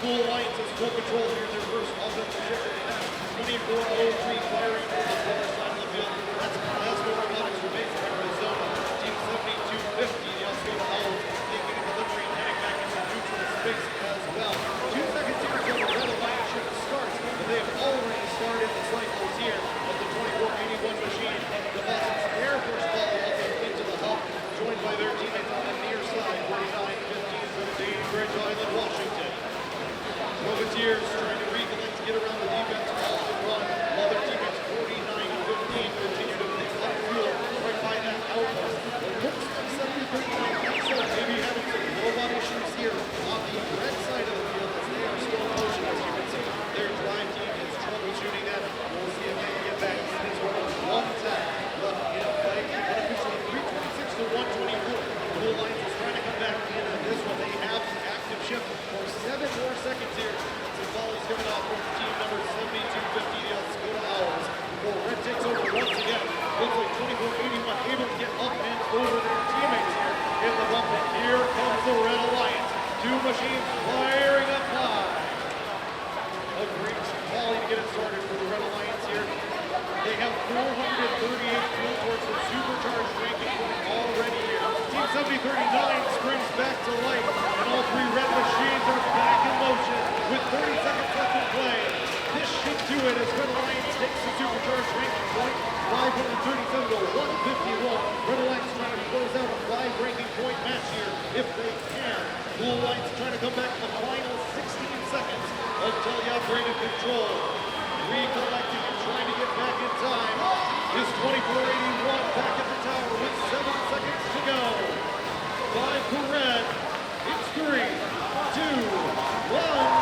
Cool Alliance has full control here. Their first offensive shift in the half. 24-03 firing from the far side of the field. That's Robotics for Mesa, Arizona. Team 7250, the Oscoda Owls, taking a delivery and heading back into neutral space as well. 2 seconds here until the Red Alliance shift starts, but they've already started the cycles here of the 2481 machine. The Boston's Air Force follow up into the hub, joined by their teammates on the near side, 49-15 from Bainbridge Island, Washington. Roboteers trying to recollect to get around the defense all the run, while their teammates 49-15 continue to pick up fuel right by that outpost. It looks like 70-39 so maybe having some robot issues here on the red side of the field as they are still in motion, as you can see. Their drive team is troubleshooting that. We'll see if they can get back in this one. One tap left in play. Unofficially 326-124. Cool Alliance is trying to come back into this one. They have the active shift for 7 more seconds here. Some volleys coming off from team number 7250, the Oscoda Owls. Well, Red takes over once again. Looks like 2481 able to get up and over their teammates here in the bump. And here comes the Red Alliance. 2 machines firing up high. A great volley to get it started for the Red Alliance here. They have 438 fuel towards the supercharged ranking point already here. Team 7039 springs back to life, and all 3 red machines are back in motion with 30 seconds left in play. This should do it as Red Alliance takes the supercharged ranking point, 537-151. Red Alliance trying to close out a 5 ranking point match here if they can. Blue Alliance trying to come back in the final 16 seconds until the operating control. Recollecting and trying to get back in time. This 2481 back at the tower with 7 seconds to go. 5 for red. It's 3, 2, 1.